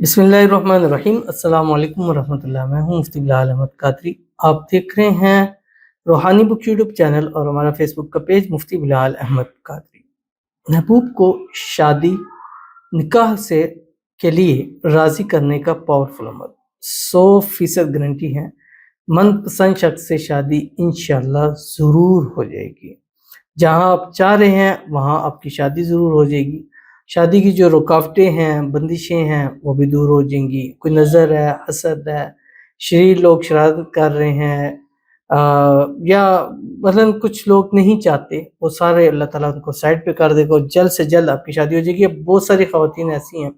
बिस्मिल्लाहिर्रहमानिर्रहीम। अस्सलाम वालेकुम वरहमतुल्लाह। मैं हूँ मुफ्ती बिलाल अहमद कादरी। आप देख रहे हैं रूहानी बुक यूट्यूब चैनल और हमारा फेसबुक का पेज मुफ्ती बिलाल अहमद कादरी। महबूब को शादी निकाह से के लिए राज़ी करने का पावरफुल अमल 100% गारंटी है। मनपसंद शख्स से शादी इंशाल्लाह ज़रूर हो जाएगी। जहाँ आप चाह रहे हैं वहाँ आपकी शादी ज़रूर हो जाएगी। शादी की जो रुकावटें हैं, बंदिशें हैं, वो भी दूर हो जाएंगी। कोई नज़र है, हसद है, शरीर लोग शरारत कर रहे हैं, या मसलन कुछ लोग नहीं चाहते, वो सारे अल्लाह ताला उनको साइड पे कर देगा और जल्द से जल्द आपकी शादी हो जाएगी। अब बहुत सारी ख़वातीन ऐसी हैं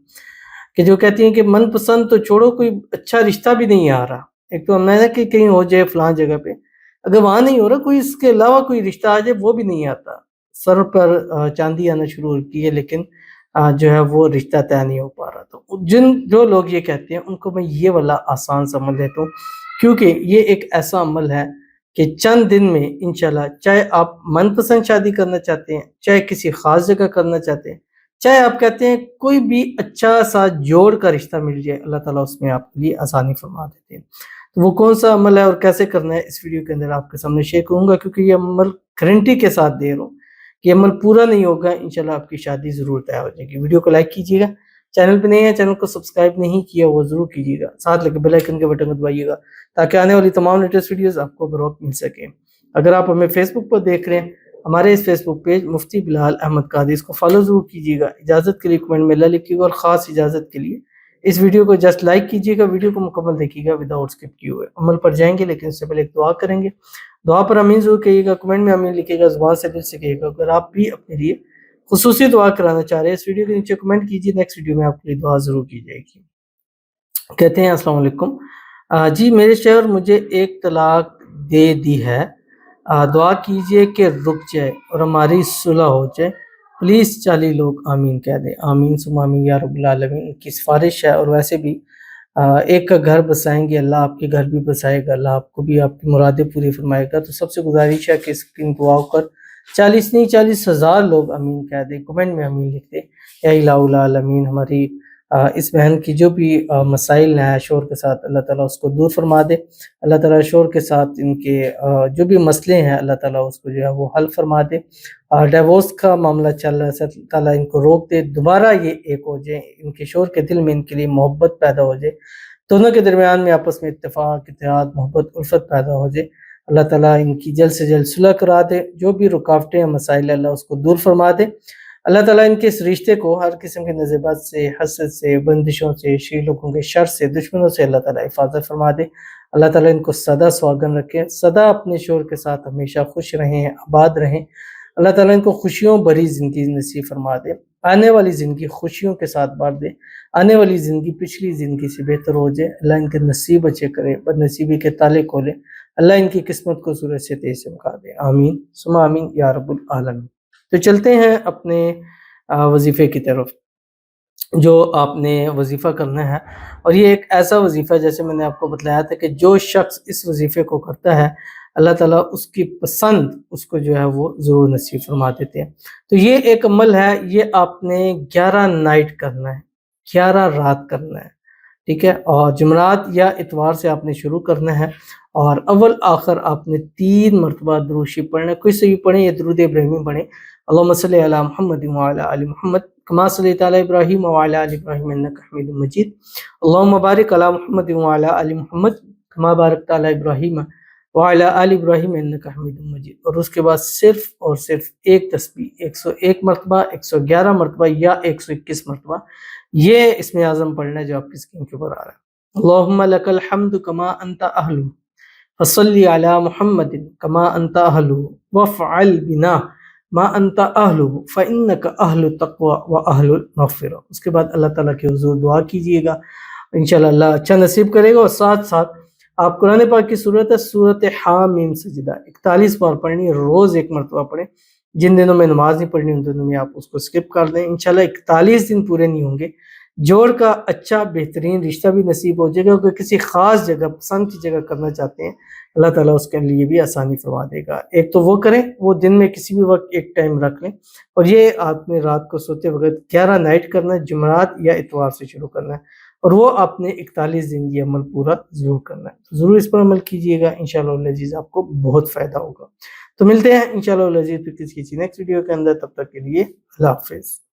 कि जो कहती हैं कि मनपसंद तो छोड़ो, कोई अच्छा रिश्ता भी नहीं आ रहा। एक तो हमने ना कि कहीं हो जाए फ़लाँ जगह पे, अगर वहाँ नहीं हो रहा, कोई इसके अलावा कोई रिश्ता आ जाए वो भी नहीं आता। सर पर चांदी आना शुरू होती है, लेकिन जो है वो रिश्ता तय नहीं हो पा रहा। तो जो लोग ये कहते हैं उनको मैं ये वाला आसान सा अमल देता हूँ, क्योंकि ये एक ऐसा अमल है कि चंद दिन में इंशाल्लाह, चाहे आप मनपसंद शादी करना चाहते हैं, चाहे किसी ख़ास जगह करना चाहते हैं, चाहे आप कहते हैं कोई भी अच्छा सा जोड़ का रिश्ता मिल जाए, अल्लाह ताला उसमें आपके लिए आसानी फरमा देते हैं। तो वो कौन सा अमल है और कैसे करना है, इस वीडियो के अंदर आपके सामने शेयर करूँगा, क्योंकि ये अमल गारंटी के साथ दे रहा हूँ कि अमल पूरा नहीं होगा, इंशाल्लाह आपकी शादी ज़रूर तय हो जाएगी। वीडियो को लाइक कीजिएगा, चैनल पे नए हैं, चैनल को सब्सक्राइब नहीं किया वो ज़रूर कीजिएगा, साथ लगे बेल आइकन के बटन को दबाइएगा ताकि आने वाली तमाम लेटेस्ट वीडियोज़ आपको बर वक्त मिल सकें। अगर आप हमें फेसबुक पर देख रहे हैं, हमारे इस फेसबुक पेज मुफ्ती बिलाल अहमद कादरी, इसको फॉलो ज़रूर कीजिएगा। इजाज़त के लिए कमेंट में ला लिखिएगा और ख़ास इजाज़त के लिए इस वीडियो को जस्ट लाइक कीजिएगा, वीडियो को मुकम्मल देखिएगा विदाउट स्किप किए हुए। अमल पर जाएंगे, लेकिन उससे पहले एक दुआ करेंगे। दुआ पर आमीन ज़रूर कहिएगा, कमेंट में आमीन लिखिएगा, ज़ुबान से दिल से कहिएगा। अगर आप भी अपने लिए खुसूसी दुआ कराना चाह रहे हैं, इस वीडियो के नीचे कमेंट कीजिए, नेक्स्ट वीडियो में आपके लिए दुआ ज़रूर की जाएगी। कहते हैं अस्सलाम वालेकुम, जी मेरे शौहर मुझे एक तलाक दे दी है, दुआ कीजिए कि रुक जाए और हमारी सुलह हो जाए। प्लीज़ 40 लोग आमीन कह दें। आमीन सुम्मा आमीन या रब्बुल आलमीन। उनकी सिफारिश है, और वैसे भी एक का घर बसाएंगे, अल्लाह आपके घर भी बसाएगा, अल्लाह आपको भी आपकी मुरादें पूरी फरमाएगा। तो सबसे गुजारिश है कि इसकी दुआओं पर 40 नहीं 40,000 लोग आमीन कह दें, कमेंट में आमीन लिख दें। या इलाहुल आलमीन, हमारी इस बहन की जो भी मसाइल हैं शोहर के साथ, अल्लाह ताला उसको दूर फरमा दे। अल्लाह ताला शोहर के साथ इनके जो भी मसले हैं, अल्लाह ताला उसको जो है वो हल फरमा दे। डिवोर्स का मामला चल रहा है, अल्लाह ताला इनको रोक दे, दोबारा ये एक हो जाए, इनके शोहर के दिल में इनके लिए मोहब्बत पैदा हो जाए, दोनों के दरमियान में आपस में इत्तेफाक, इत्तेहाद, मोहब्बत, उल्फत पैदा हो जाए। अल्लाह ताला इनकी जल्द से जल्द सुलह करा दे, जो भी रुकावटें हैं, मसाइल, अल्लाह उसको दूर फरमा दे। अल्लाह ताला इनके इस रिश्ते को हर किस्म के नज़रबद से, हसद से, बंदिशों से, शरीर लोगों के शर से, दुश्मनों से अल्लाह ताला हिफाजत फरमा दे। अल्लाह ताला इनको सदा सुहागन रखे, सदा अपने शोहर के साथ हमेशा खुश रहें, आबाद रहें। अल्लाह ताला इनको खुशियों भरी ज़िंदगी नसीब फरमा दे, आने वाली ज़िंदगी खुशियों के साथ भर दे, आने वाली ज़िंदगी पिछली ज़िंदगी से बेहतर हो जाए। अल्लाह इनके नसीब अच्छे करे, बदनसीबी के ताले खोले, अल्लाह इनकी किस्मत को सूरज से तेज चमका दे। आमीन सुम्मा आमीन या रब्बुल आलमीन। तो चलते हैं अपने वजीफ़े की तरफ, जो आपने वजीफ़ा करना है। और ये एक ऐसा वजीफ़ा, जैसे मैंने आपको बतलाया था, कि जो शख्स इस वजीफ़े को करता है, अल्लाह ताला उसकी पसंद उसको जो है वो ज़रूर नसीब फरमा देते हैं। तो ये एक अमल है, ये आपने 11 नाइट करना है, 11 रात करना है, ठीक है। और जुमरात या इतवार से आपने शुरू करना है, और अव्वल आखिर आपने 3 मरतबा दुरूद शरीफ पढ़ना है। कोई से भी पढ़ें या दुरूद इब्राहिमी पढ़ें। अल्लाहुम्मा सल्लि अला मुहम्मद व अला आलि मुहम्मद कमा सल्लैता अला इब्राहीम व अला आलि इब्राहीम इन्नका हमीदुम मजीद। अल्लाहुम्मा बारिक अला मुहम्मद व अला आलि मुहम्मद कमा बारकता अला इब्राहीम व अला आलि इब्राहीम इन्नका हमीदुम मजीद। और उसके बाद सिर्फ और सिर्फ एक तस्बीह 101 मरतबा, 111 मरतबा या 121 मरतबा, ये इसमें आज़म पढ़ना है जो आपकी स्क्रीन के ऊपर आ रहा है। अल्लाहुम्मा लकल हम्दु कमा अंता अहलु फसल्ली अला मुहम्मदिन कमा अंता अहलु वफ़अल बिना मा अंता अहलु फ़इन्नका अहलु तक़वा व अहलुल मग़फ़िरा। उसके बाद अल्लाह ताला के हुज़ूर दुआ कीजिएगा, इंशाअल्लाह अल्लाह अच्छा नसीब करेगा। और साथ साथ आप कुरान पाक की सूरत है, सूरत हामीम सजदा 41 बार पढ़नी है, रोज़ 1 मरतबा पढ़ें। जिन दिनों में नमाज नहीं पढ़नी, उन दिनों में आप उसको स्किप कर दें। इंशाल्लाह 41 दिन पूरे नहीं होंगे, जोड़ का अच्छा बेहतरीन रिश्ता भी नसीब हो जाएगा। अगर किसी ख़ास जगह, पसंद की जगह करना चाहते हैं, अल्लाह ताला उसके लिए भी आसानी फरमा देगा। एक तो वो करें, वो दिन में किसी भी वक्त एक टाइम रख लें, और ये आपने रात को सोते वक्त 11 नाइट करना है, जुमरात या इतवार से शुरू करना है। اور وہ آپ نے 41 دن یہ عمل پورا ضرور کرنا ہے، تو ضرور اس پر عمل کیجئے گا، انشاءاللہ العزیز آپ کو بہت فائدہ ہوگا۔ تو ملتے ہیں انشاءاللہ العزیز پھر کسی نیکسٹ ویڈیو کے اندر، تب تک کے لیے اللہ حافظ۔